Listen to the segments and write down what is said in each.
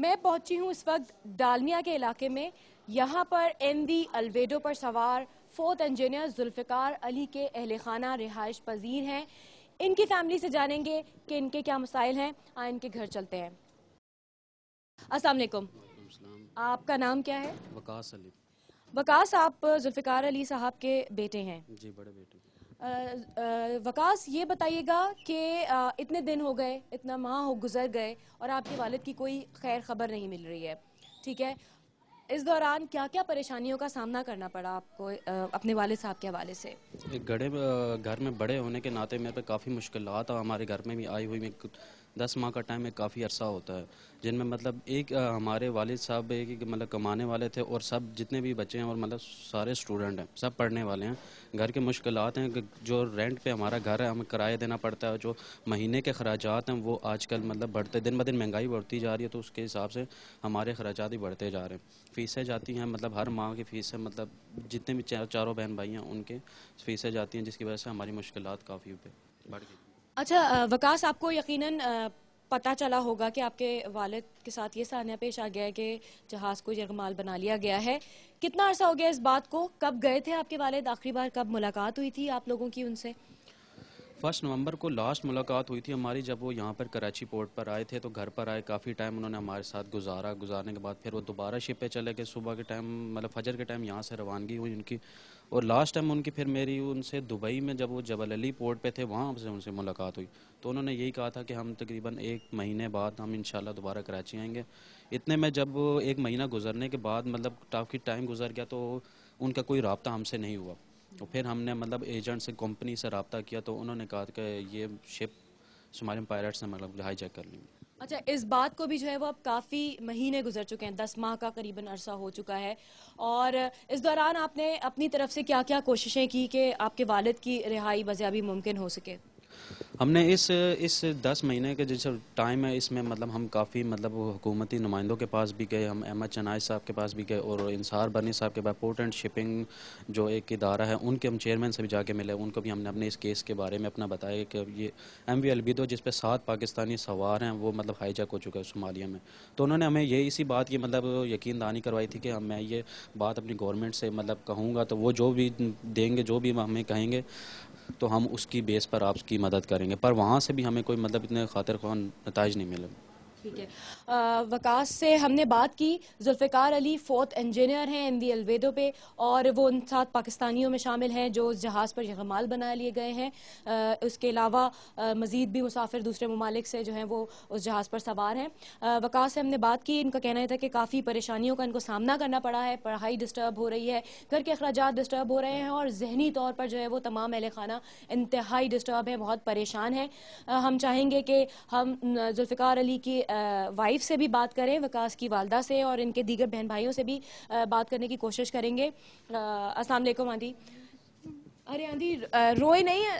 मैं पहुंची हूं इस वक्त डालमिया के इलाके में। यहाँ पर एमवी अल्वेडो पर सवार 4th इंजीनियर जुल्फ़िकार अली के अहले खाना रिहाइश पजीर हैं। इनकी फैमिली से जानेंगे कि इनके क्या मसाइल हैं। इनके घर चलते हैं। अस्सलाम वालेकुम। आपका नाम क्या है? वकास अली। वकास, आप जुल्फ़िकार अली साहब के बेटे हैं? जी, बड़े बेटे। वकास, ये बताइएगा कि इतने दिन हो गए, इतना माह हो गुजर गए और आपके वालिद की कोई खैर खबर नहीं मिल रही है, ठीक है? इस दौरान क्या क्या परेशानियों का सामना करना पड़ा आपको अपने वालिद साहब के हवाले से? एक घर में बड़े होने के नाते मेरे पे काफ़ी मुश्किलात हमारे घर में भी आई हुई। मैं 10 माह का टाइम में काफ़ी अरसा होता है, जिनमें मतलब एक हमारे वालिद साहब एक मतलब कमाने वाले थे और सब जितने भी बच्चे हैं और मतलब सारे स्टूडेंट हैं, सब पढ़ने वाले हैं। घर के मुश्किलात हैं कि जो रेंट पे हमारा घर है हमें किराया देना पड़ता है, जो महीने के खर्चात हैं वो आजकल मतलब बढ़ते, दिन ब दिन महंगाई बढ़ती जा रही है, तो उसके हिसाब से हमारे खर्चात ही बढ़ते जा रहे हैं। फ़ीसें जाती हैं, मतलब हर माह की फ़ीस है, मतलब जितने भी चारों बहन भाई हैं उनके फ़ीसें जाती हैं, जिसकी वजह से हमारी मुश्किलात काफ़ी बढ़ गई। अच्छा वकास, आपको यकीनन पता चला होगा कि आपके वालिद के साथ ये सान्या पेश आ गया है कि जहाज़ को यरगमाल बना लिया गया है। कितना अरसा हो गया इस बात को? कब गए थे आपके वालिद? आखिरी बार कब मुलाकात हुई थी आप लोगों की उनसे? 1 नवंबर को लास्ट मुलाकात हुई थी हमारी, जब वो यहाँ पर कराची पोर्ट पर आए थे। तो घर पर आए, काफ़ी टाइम उन्होंने हमारे साथ गुजारने के बाद फिर वो दोबारा शिप पे चले गए। सुबह के टाइम मतलब फजर के टाइम यहाँ से रवानगी हुई उनकी, और लास्ट टाइम उनकी फिर मेरी उनसे दुबई में जब वो जबल अली पोर्ट पे थे वहाँ से उनसे मुलाकात हुई। तो उन्होंने यही कहा था कि हम तकरीबन 1 महीने बाद हम इंशाल्लाह दोबारा कराची आएँगे। इतने में जब 1 महीना गुजरने के बाद मतलब काफ़ी टाइम गुजर गया, तो उनका कोई रब्ता हमसे नहीं हुआ। तो फिर हमने मतलब एजेंट से, कंपनी से रब्ता किया, तो उन्होंने कहा कि ये शिप सोमालियन पायलट्स ने मतलब हाईजैक कर ली। अच्छा, इस बात को भी जो है वो अब काफ़ी महीने गुजर चुके हैं, 10 माह का करीबन अरसा हो चुका है। और इस दौरान आपने अपनी तरफ से क्या क्या कोशिशें की कि आपके वालिद की रिहाई बज़ियाबी मुमकिन हो सके? हमने इस 10 महीने के जैसे टाइम है, इसमें मतलब हम काफ़ी मतलब हुकूमती नुमाइंदों के पास भी गए, हम अहमद चनाई साहब के पास भी गए, और इंसार बनी साहब के पास, पोर्ट एंड शिपिंग जो एक इदारा है उनके हम चेयरमैन से भी जाके मिले। उनको भी हमने अपने इस केस के बारे में अपना बताया कि ये एमवी अल्वेडो जिस पे 7 पाकिस्तानी सवार हैं वो मतलब हाईजैक हो चुका है सोमालिया में। तो उन्होंने हमें ये इसी बात की मतलब यकीन दहानी करवाई थी कि मैं ये बात अपनी गवर्नमेंट से मतलब कहूँगा, तो वो जो भी देंगे, जो भी हमें कहेंगे, तो हम उसकी बेस पर आपकी मदद करेंगे। पर वहाँ से भी हमें कोई मतलब इतने खातिर ख्वाह नताइज नहीं मिले। ठीक है। वकास से हमने बात की। जुल्फ़िकार अली 4th इंजीनियर हैं एमवी अल्वेडो पे, और वो उन 7 पाकिस्तानियों में शामिल हैं जो उस जहाज़ पर यरगमाल बना लिए गए हैं। उसके अलावा मज़ीद भी मुसाफिर दूसरे ममालिक से जो हैं वो उस जहाज़ पर सवार हैं। वकास से हमने बात की। इनका कहना था कि काफ़ी परेशानियों का इनको सामना करना पड़ा है, पढ़ाई डिस्टर्ब हो रही है, घर के अखराजात डिस्टर्ब हो रहे हैं, और जहनी तौर पर जो है वो तमाम अहले खाना इंतहाई डिस्टर्ब है, बहुत परेशान है। हम चाहेंगे कि हम जुल्फ़िकार अली की वाइफ से भी बात करें, वकास की वालदा से, और इनके दीगर बहन भाइयों से भी बात करने की कोशिश करेंगे। अस्सलाम वालेकुम आंटी। अरे आंटी, रोए नहीं है,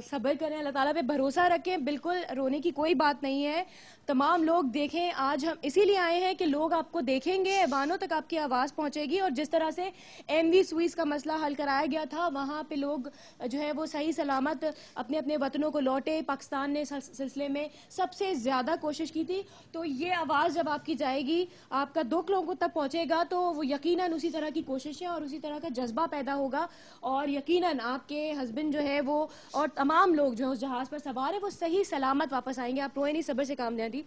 सब्र करें, अल्लाह ताला पे भरोसा रखें, बिल्कुल रोने की कोई बात नहीं है। तमाम लोग देखें, आज हम इसीलिए आए हैं कि लोग आपको देखेंगे, ऐवानों तक आपकी आवाज़ पहुंचेगी, और जिस तरह से एमवी सुइस का मसला हल कराया गया था, वहाँ पे लोग जो है वो सही सलामत अपने अपने वतनों को लौटे। पाकिस्तान ने इस सिलसिले में सबसे ज़्यादा कोशिश की थी। तो ये आवाज़ जब आपकी जाएगी, आपका दुख लोगों तक पहुँचेगा, तो वो यकीनन उसी तरह की कोशिशें और उसी तरह का जज्बा पैदा होगा, और यकीनन आपके हस्बैंड जो है वो और तमाम लोग जो उस जहाज पर सवार है वो सही सलामत वापस आएंगे। आप रोए नहीं, सब्र से काम लें। दी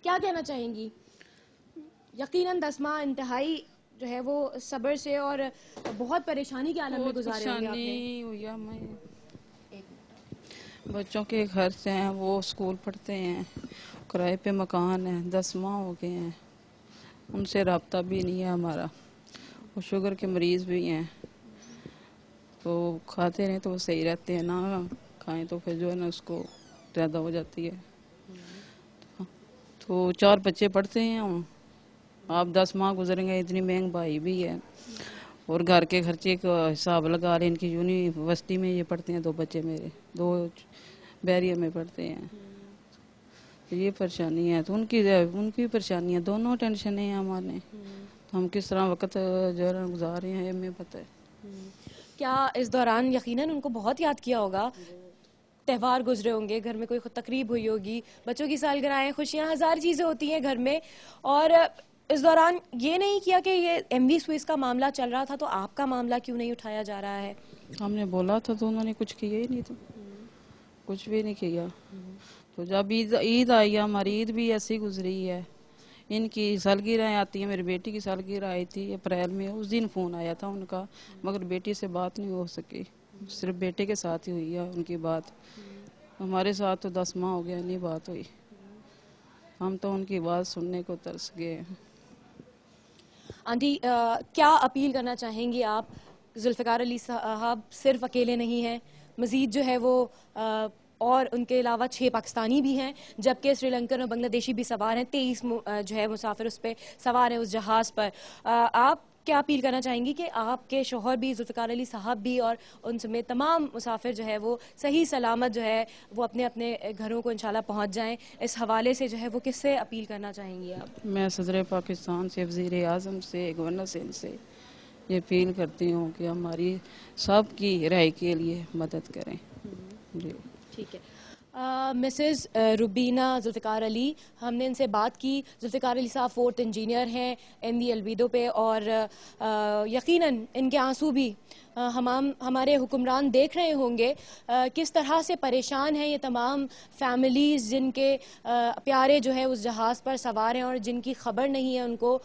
क्या कहना चाहेंगी? यकीनन 10 माह इंतहाई जो है वो सब्र से और बहुत परेशानी के आलम में बहुत गुजारे होंगे आपने। परेशानी हुई है हमें। एक बच्चों के घर से हैं, वो स्कूल पढ़ते हैं, किराए पे मकान है, 10 माह हो गए हैं, उनसे रब्ता भी नहीं है हमारा। वो शुगर के मरीज़ भी हैं, तो खाते रहें तो वो सही रहते हैं, ना खाएं तो फिर जो है ना उसको ज़्यादा हो जाती है। तो 4 बच्चे पढ़ते हैं, आप 10 माह गुजरेंगे, इतनी महंगाई भी है, और घर के खर्चे का हिसाब लगा रहे हैं। इनकी यूनिवर्सिटी में ये पढ़ते हैं, 2 बच्चे मेरे, 2 बैरियर में पढ़ते हैं। तो ये परेशानी है, तो उनकी परेशानी है, दोनों टेंशन है हमारे। तो हम किस तरह वक्त जो है गुजार रहे हैं हमें पता है। क्या इस दौरान यकीनन उनको बहुत याद किया होगा? त्यौहार गुजरे होंगे, घर में कोई तकरीब हुई होगी, बच्चों की सालगिरह, खुशियाँ, हज़ार चीज़ें होती हैं घर में। और इस दौरान ये नहीं किया कि ये MV स्विस का मामला चल रहा था तो आपका मामला क्यों नहीं उठाया जा रहा है? हमने बोला था तो उन्होंने कुछ किया ही नहीं, तो कुछ भी नहीं किया। तो जब ईद आई है, हमारी ईद भी ऐसी गुजरी है। इनकी सालगिरह आती है, मेरी बेटी की सालगिरह आई थी अप्रैल में, उस दिन फ़ोन आया था उनका, मगर बेटी से बात नहीं हो सकी, सिर्फ बेटे के साथ ही हुई है उनकी बात। हमारे साथ तो 10 माह हो गया नहीं बात हुई, हम तो उनकी बात सुनने को तरस गए। आंटी, क्या अपील करना चाहेंगी आप? जुल्फ़िकार अली साहब सिर्फ अकेले नहीं हैं, मज़ीद जो है वो और उनके अलावा 6 पाकिस्तानी भी हैं, जबकि श्रीलंकन और बांग्लादेशी भी सवार हैं। 23 जो है मुसाफिर उस पर सवार हैं, उस जहाज़ पर। आप क्या अपील करना चाहेंगी कि आपके शोहर भी, जुल्फ़िकार अली साहब भी और उन समेत तमाम मुसाफिर जो है वो सही सलामत जो है वो अपने अपने घरों को इंशाल्लाह पहुँच जाएँ? इस हवाले से जो है वो किससे अपील करना चाहेंगी आप? मैं सदर पाकिस्तान से, वज़ीर आज़म से, गवर्नर सिंध से ये अपील करती हूँ कि हमारी सब की राय के लिए मदद करें। जी ठीक है। मिसेस रुबीना जुल्फ़िकार अली, हमने इनसे बात की। जुल्फ़िकार अली साहब 4th इंजीनियर हैं MV अलविदो पे, और यकीनन इनके आंसू भी हमारे हुक्मरान देख रहे होंगे किस तरह से परेशान हैं ये तमाम फैमिलीज़ जिनके प्यारे जो है उस जहाज़ पर सवार हैं और जिनकी खबर नहीं है उनको।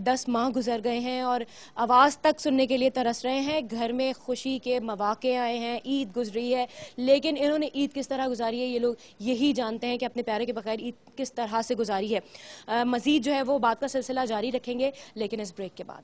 10 माह गुजर गए हैं और आवाज़ तक सुनने के लिए तरस रहे हैं। घर में खुशी के मौके आए हैं, ईद गुजरी है, लेकिन इन्होंने ईद किस तरह गुजारी है ये लोग यही जानते हैं कि अपने प्यारे के बगैर ईद किस तरह से गुजारी है। मज़ीद जो है वो बात का सिलसिला जारी रखेंगे, लेकिन इस ब्रेक के बाद।